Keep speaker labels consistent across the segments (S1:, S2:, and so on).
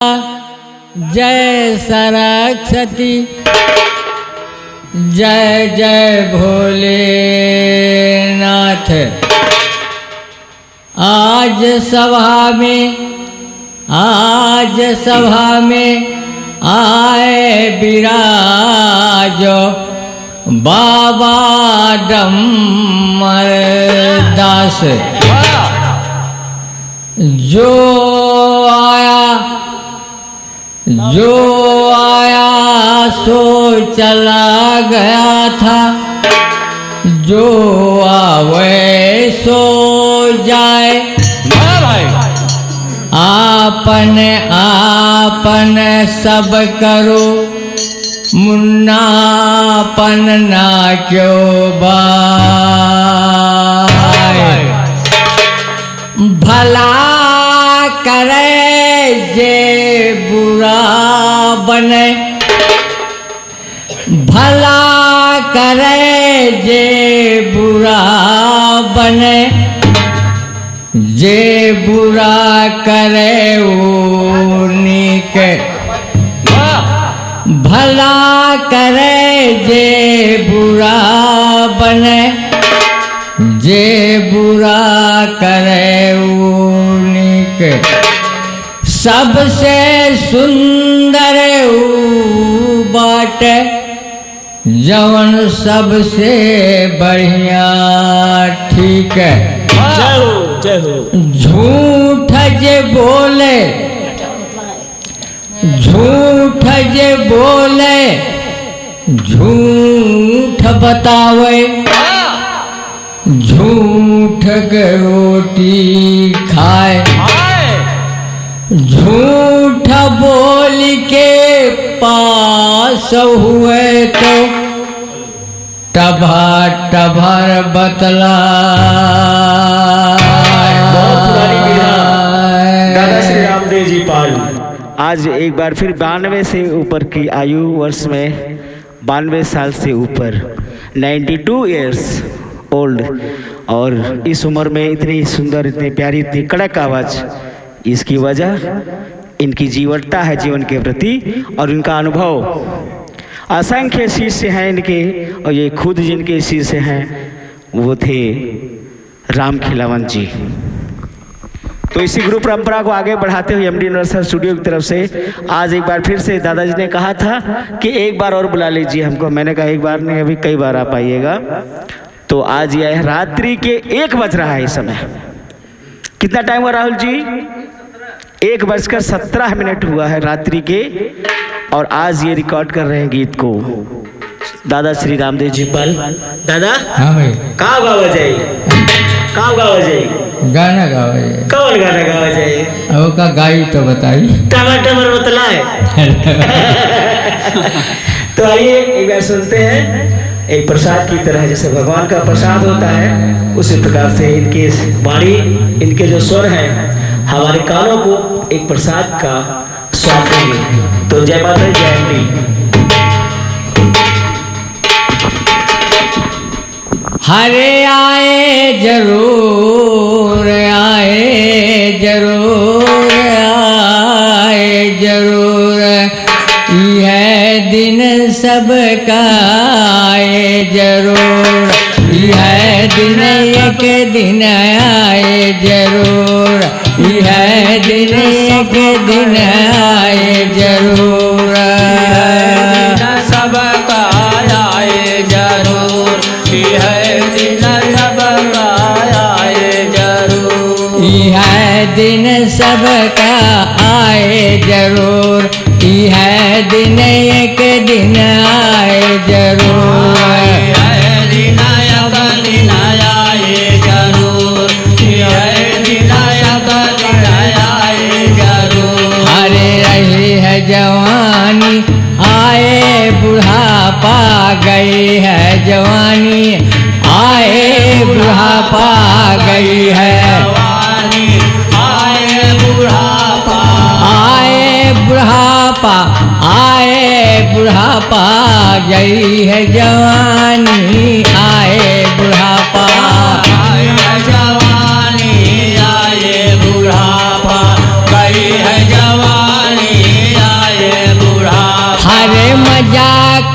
S1: जय सरस्वती, जय जय भोलेनाथ। आज सभा में आए विराजो बाबा डमर दास। जो आया सो चला गया था, जो आवे सो जाए। आपन सब करो, मुन्नापन ना क्यों बाए। भला करे जे बुरा बने, भला करे जे बुरा बने। जे बुरा करे वो नीक, भला करे जे बुरा बने। जे बुरा करे वो नीक। सबसे सुंदर ऊ बाट, जवन सबसे बढ़िया ठीक है। झूठ जे बोले, झूठ जे बोले, झूठ बतावे। झूठ के रोटी खाए, झूठ बोल के पास हुए तो टभर बतला।
S2: दादा श्री रामदेव जी पाल आज एक बार फिर 92 से ऊपर की आयु वर्ष में, 92 साल से ऊपर, 92 इयर्स ओल्ड। और इस उम्र में इतनी सुंदर, इतनी प्यारी, इतनी कड़क आवाज़, इसकी वजह इनकी जीवटता है जीवन के प्रति और इनका अनुभव। असंख्य शिष्य हैं इनके, और ये खुद जिनके शिष्य हैं वो थे राम खिलावन जी। तो इसी गुरु परंपरा को आगे बढ़ाते हुए एमडी यूनिवर्सल स्टूडियो की तरफ से आज एक बार फिर से दादाजी ने कहा था कि एक बार और बुला लीजिए हमको। मैंने कहा एक बार नहीं, अभी कई बार आप आइएगा। तो आज यह रात्रि के 1 बज रहा है इस समय। कितना टाइम हुआ राहुल जी? 1:17 हुआ है रात्रि के। और आज ये रिकॉर्ड कर रहे हैं गीत को दादा श्री रामदेव जी पाल। दादा
S1: हाँ भाई,
S2: कहाँ गावा जाए? कहाँ गावा जाए?
S1: गाना गावा जाए।
S2: कौन गाना गावा जाए?
S1: अब का गाई तो बताई।
S2: टमाटर बतलाए। तो आइए एक बार सुनते हैं। एक प्रसाद की तरह, जैसे भगवान का प्रसाद होता है, उसी प्रकार से इनकी वाणी, इनके जो स्वर हैं, हमारे कानों को एक प्रसाद का स्वाद देंगे। तो जय माता जय अम्बी।
S1: हरे आए जरूर, आए जरूर, आए जरूर। यह दिन सबका आए जरूर, यह दिन एक दिन आए जरूर, यह दिन एक दिन आए जरूर।
S3: सबका आए जरूर, यह दिन सबका आए जरूर,
S1: यह दिन सबका आए जरूर, यह दिन एक दिन आए जरूर। हरे रही है जवानी, आए बुढ़ापा गई है जवानी, आए बुढ़ापा गई है। आए बुढ़ापा, आए बुढ़ापा गई है जवानी, आए बुढ़ापा।
S3: जवानी आए बुढ़ापा गई है जवानी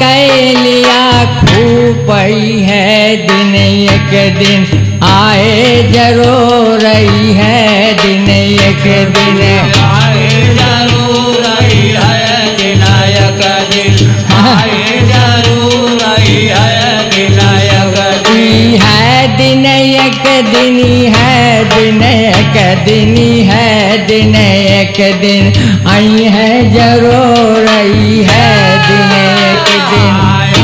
S1: कैलिया खूपई है दिन एक दिन आए जरूर रही है दिन एक दिन
S3: आए जरूर रही है दिन एक दिन आए जरूर रही है दिन एक दिन
S1: है दिन एक दिन है दिन एक दिन है दिन एक दिन आई है जरूर रही है दिन एक दिन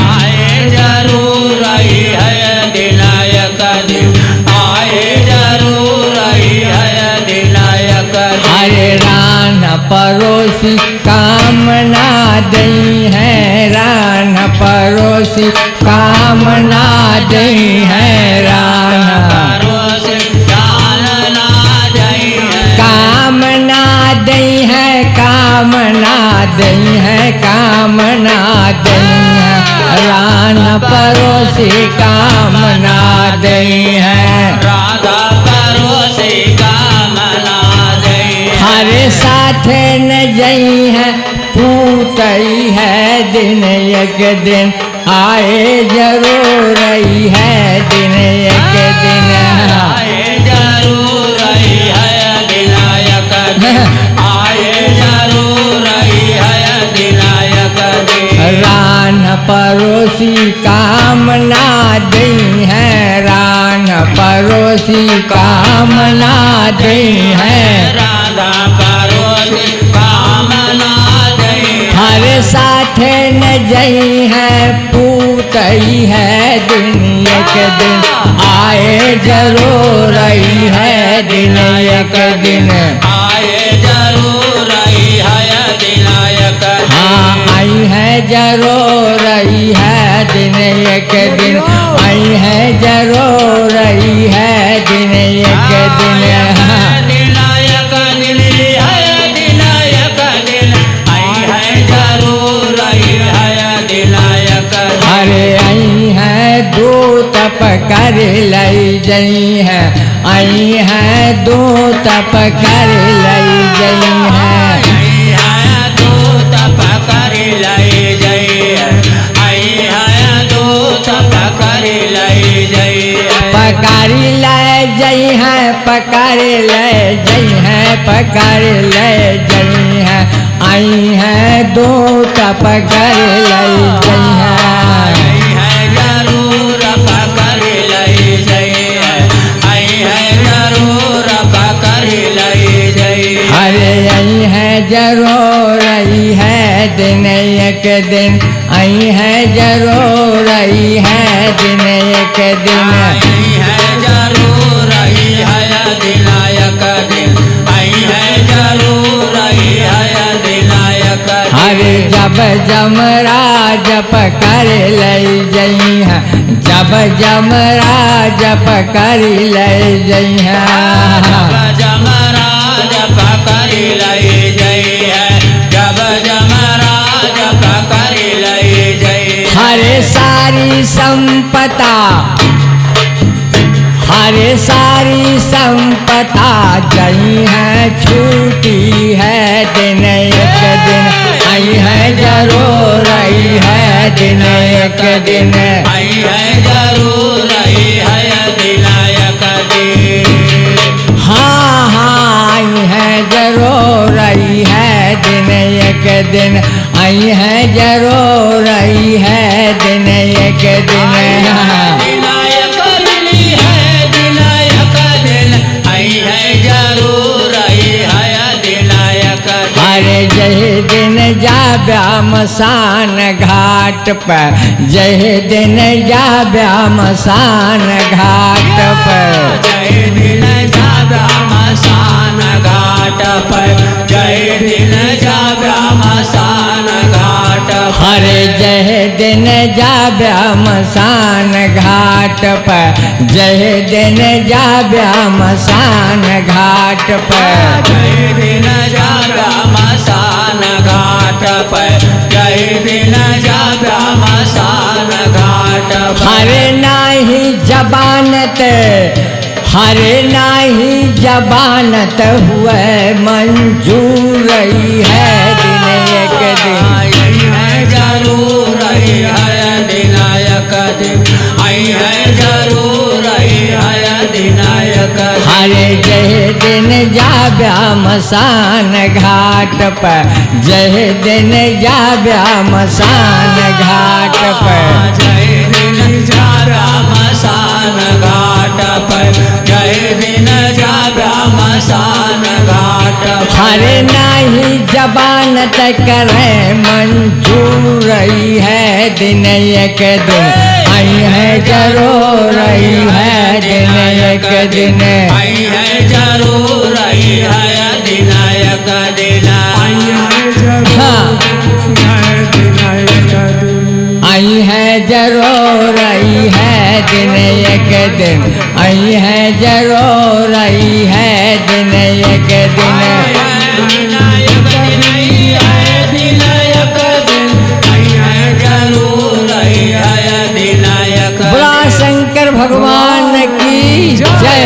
S3: आए जरूर रही है दिन एक दिन आए जरूर रही है दिन एक दिन
S1: हरे रान परोसी कामना दई है रान परोसी कामना दई है रान
S3: परोस कामना दई है
S1: कामना दई है कामना दई है कामना दई है रान परोसी कामना दई है
S3: राधा परोसी कामना दई है
S1: हरे साथ न जई है पूतई है दिन एक दिन आए जरूर रही है दिन एक दिन
S3: आए जरूर रही है दिन एक दिन आए जरूर रही है दिन एक दिन
S1: रान परोसी कामना दई है रान परोसी कामना दई है
S3: राधा परोसी कामना दई
S1: हर साथ न जई है पूतई है दिन एक दिन आए जरूर रही है दिन एक दिन
S3: आए जरूर रही है दिन एक दिन
S1: हाँ आई है जरूर रही है दिन एक दिन आई है जरूर रही है दिन एक दिन
S3: दिन एक दिन है दिन एक दिन आई है जरूर रही है दिन एक दिन
S1: अरे आई है दूत पकड़ लई जई है आई है दूत पकड़ लई जई है
S3: आई है दूत पकड़ लई जई है आई है दूत पकड़ लई जई है
S1: पकड़ ले जई है पकड़ ले जई है पकड़ ले जई है आई है दूत पकड़ लई जई है
S3: आई है जरूर पकड़ लई जई है आई है जरूर पकड़ लई जई है
S1: अरे आई है जरूर आई है दिन एक दिन आई है जरूर आई है दिन एक दिन
S3: आई है जरूर आई है दिन एक दिन आई है जरूर आई है दिन एक दिन
S1: अरे जब जमराज पकड़ लई जई है जब जमराज पकड़ लई जई है
S3: जब जमराज पकड़ लई जई है जब जमराज पकड़ लई जई है
S1: हरे सारी संपदा हरे सारी संपदा जई है छूटी है दिन एक दिन आई है जरूर आई है दिन एक दिन
S3: आई है जरूर आई है दिन एक दिन
S1: हाँ हाँ आई है जरूर आई है दिन एक दिन आई है जरूर आई है दिन एक दिन
S3: दिनायक दिली है दिनायक दिन आई है जरूर आई है दिनायक
S1: अरे जय दिन जाब्या मसान घाट पर जय दिन जाब्या मसान घाट पर
S3: जय दिन जाब्या मसान घाट पर जय दिन जाब्या मसान घाट पर
S1: हरे जय दिन जाब्या मसान घाट पर जय दिन जाब्या मसान घाट पर
S3: जय दिन जाब्या मसान घाट पर जय दिन जाब्या मसान घाट पर
S1: हरे नाही जबानत हरे नाही जबानत हुए मंजूर रही है दिन एक दिन
S3: आई है जरूर आई है
S1: मसान घाट पर, जय दिन जाव्या मसान घाट पर।
S3: जय दिन जाव्या मसान घाट पर, जय दिन जाव्या मसान घाट पर।
S1: हरे नाही जबानत करे मंजूर रही है दिन एक दिन, आई है जरूर रही है दिन एक दिन,
S3: आई है जरूर आई है दिन एक दिन, आई है जरूर
S1: आई है जरूर रही है दिन एक दिन, आई है जरूर रही है दिन एक दिन। बोला शंकर भगवान की जय।